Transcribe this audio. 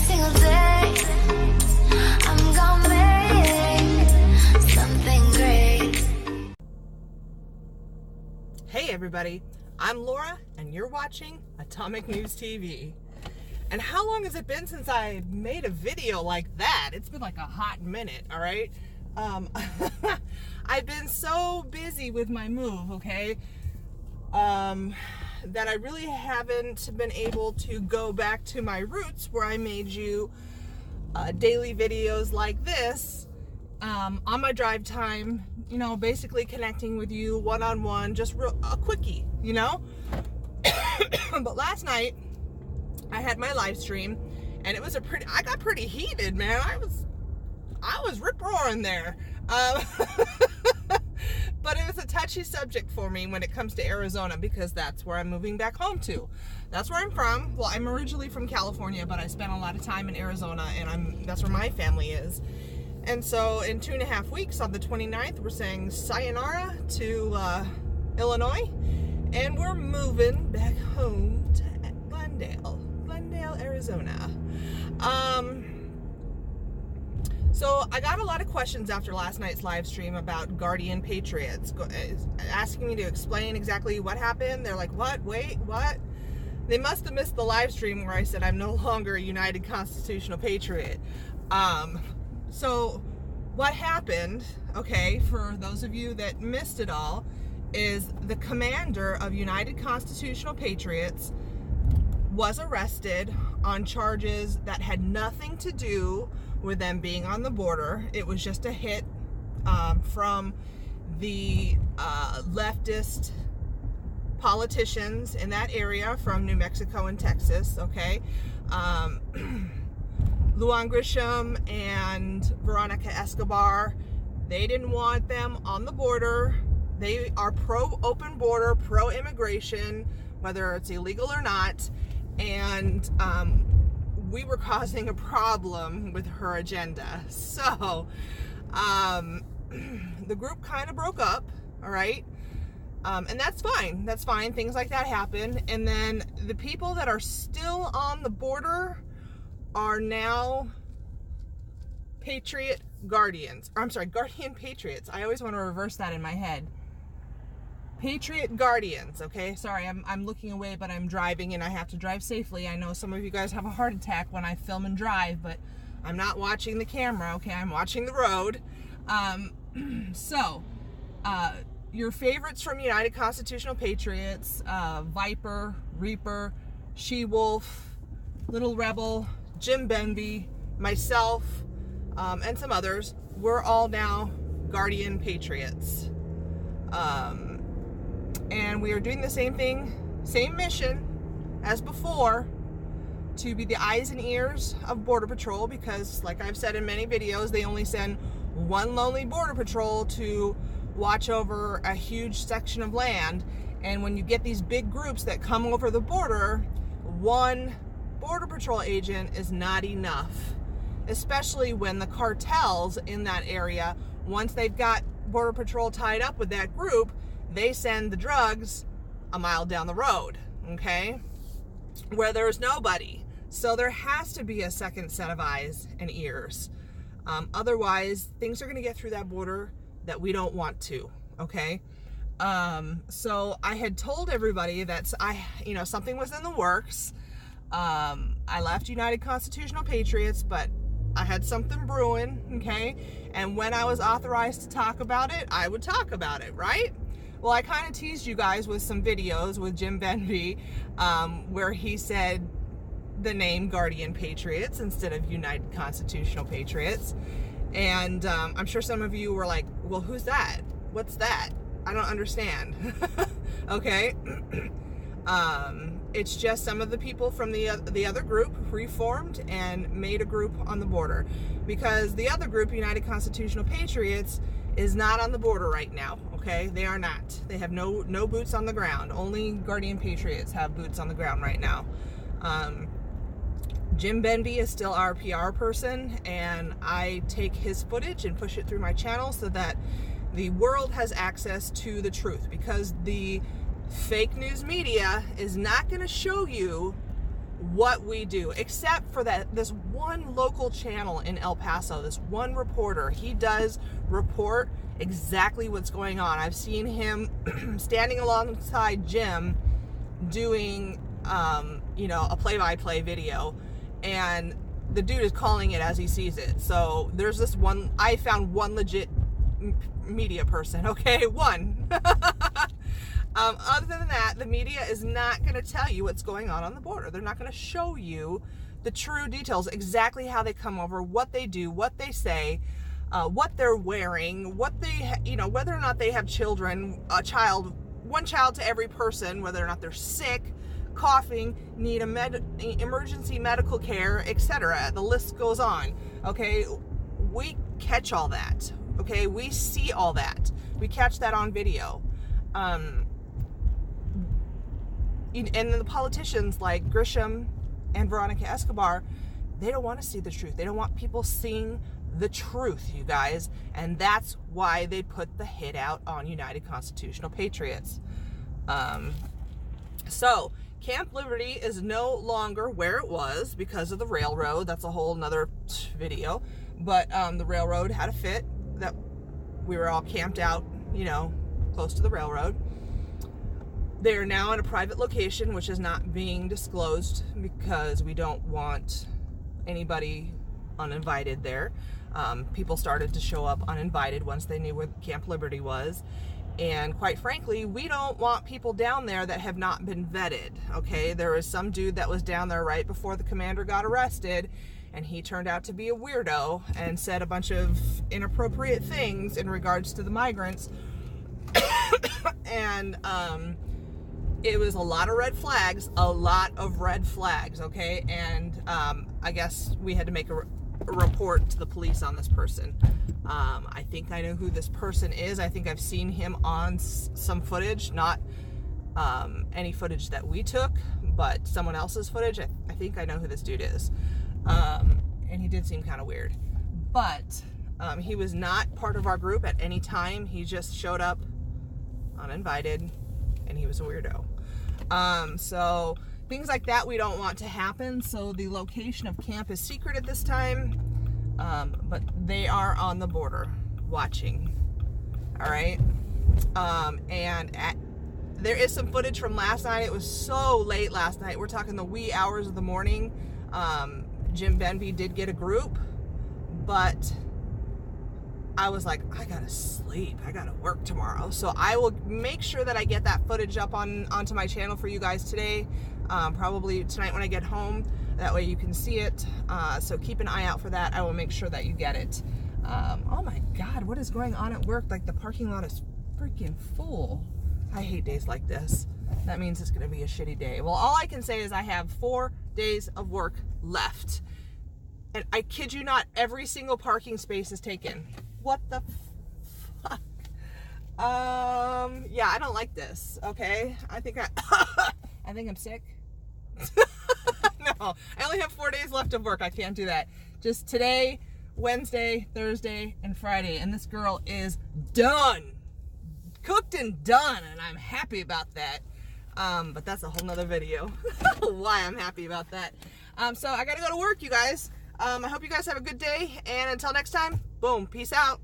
single day, I'm gonna make something great. Hey everybody, I'm Laura and you're watching Atomic News TV. And how long has it been since I made a video like that? It's been like a hot minute, all right? I've been so busy with my move, okay, that I really haven't been able to go back to my roots where I made you daily videos like this on my drive time, you know, basically connecting with you one-on-one, just a quickie, you know? But last night, I had my live stream, and it was I got pretty heated, man. I was rip-roaring there. But it was a touchy subject for me when it comes to Arizona, because that's where I'm moving back home to. That's where I'm from. Well, I'm originally from California, but I spent a lot of time in Arizona, and that's where my family is. And so in 2.5 weeks, on the 29th, we're saying sayonara to Illinois, and we're moving back home to Glendale, Arizona. So I got a lot of questions after last night's live stream about Guardian Patriots, asking me to explain exactly what happened. They're like, what? Wait, what? They must have missed the live stream where I said I'm no longer a United Constitutional Patriot. So what happened, okay, for those of you that missed it all, is the commander of United Constitutional Patriots was arrested on charges that had nothing to do with them being on the border. It was just a hit from the leftist politicians in that area from New Mexico and Texas, okay? Luan Grisham and Veronica Escobar, they didn't want them on the border. They are pro-open border, pro-immigration, whether it's illegal or not, and we were causing a problem with her agenda. So the group kind of broke up, all right? And that's fine. That's fine. Things like that happen. And then the people that are still on the border are now Patriot Guardians. Or, I'm sorry, Guardian Patriots. I always want to reverse that in my head. Patriot Guardians, okay? Sorry, I'm looking away, but I'm driving and I have to drive safely. I know some of you guys have a heart attack when I film and drive, but I'm not watching the camera, okay? I'm watching the road. Your favorites from United Constitutional Patriots, Viper, Reaper, She-Wolf, Little Rebel, Jim Benby, myself, and some others, we're all now Guardian Patriots. And we are doing the same thing, same mission as before, to be the eyes and ears of Border Patrol, because like I've said in many videos, they only send one lonely Border Patrol to watch over a huge section of land. And when you get these big groups that come over the border, one Border Patrol agent is not enough, especially when the cartels in that area, once they've got Border Patrol tied up with that group, they send the drugs a mile down the road, okay, where there's nobody. So there has to be a second set of eyes and ears. Otherwise, things are going to get through that border that we don't want to, okay? So I had told everybody that something was in the works. I left United Constitutional Patriots, but I had something brewing, okay? And when I was authorized to talk about it, I would talk about it, right? Well, I kind of teased you guys with some videos with Jim Benby, where he said the name Guardian Patriots instead of United Constitutional Patriots. And I'm sure some of you were like, well, who's that? What's that? I don't understand. Okay. It's just some of the people from the other group reformed and made a group on the border, because the other group, United Constitutional Patriots, is not on the border right now. Okay, they are not. They have no boots on the ground. Only Guardian Patriots have boots on the ground right now. Jim Benby is still our PR person, and I take his footage and push it through my channel so that the world has access to the truth, because the fake news media is not going to show you what we do, except for this one local channel in El Paso, this one reporter. He does report exactly what's going on. I've seen him standing alongside Jim doing, a play-by-play video, and the dude is calling it as he sees it. So there's this one, I found one legit media person, okay? One. Other than that, the media is not going to tell you what's going on the border. They're not going to show you the true details, exactly how they come over, what they do, what they say, what they're wearing, what they, whether or not they have children, one child to every person, whether or not they're sick, coughing, need emergency medical care, etc. The list goes on, okay? We catch all that, okay? We see all that. We catch that on video. And then the politicians like Grisham and Veronica Escobar, they don't want to see the truth. They don't want people seeing the truth, you guys. And that's why they put the hit out on United Constitutional Patriots. So Camp Liberty is no longer where it was because of the railroad. That's a whole nother video. But the railroad had a fit that we were all camped out, close to the railroad. They are now in a private location, which is not being disclosed because we don't want anybody uninvited there. People started to show up uninvited once they knew where Camp Liberty was. And quite frankly, we don't want people down there that have not been vetted, okay? There was some dude that was down there right before the commander got arrested, and he turned out to be a weirdo and said a bunch of inappropriate things in regards to the migrants. And it was a lot of red flags, okay? And I guess we had to make a report to the police on this person. I think I know who this person is. I think I've seen him on some footage, not any footage that we took, but someone else's footage. I think I know who this dude is. And he did seem kind of weird. But he was not part of our group at any time. He just showed up uninvited, and he was a weirdo. So things like that we don't want to happen. So the location of camp is secret at this time, but they are on the border watching. All right. There is some footage from last night. It was so late last night. We're talking the wee hours of the morning. Jim Benby did get a group, but I was like, I gotta sleep. I gotta work tomorrow. So I will make sure that I get that footage up onto my channel for you guys today. Probably tonight when I get home. That way you can see it. So keep an eye out for that. I will make sure that you get it. Oh my God, what is going on at work? Like the parking lot is freaking full. I hate days like this. That means it's gonna be a shitty day. Well, all I can say is I have 4 days of work left. And I kid you not, every single parking space is taken. What the fuck? Yeah, I don't like this, okay? I think I'm sick. No, I only have 4 days left of work. I can't do that. Just today, Wednesday, Thursday, and Friday. And this girl is done. Cooked and done, and I'm happy about that. But that's a whole nother video. Why I'm happy about that. So I gotta go to work, you guys. I hope you guys have a good day, and until next time, boom, peace out.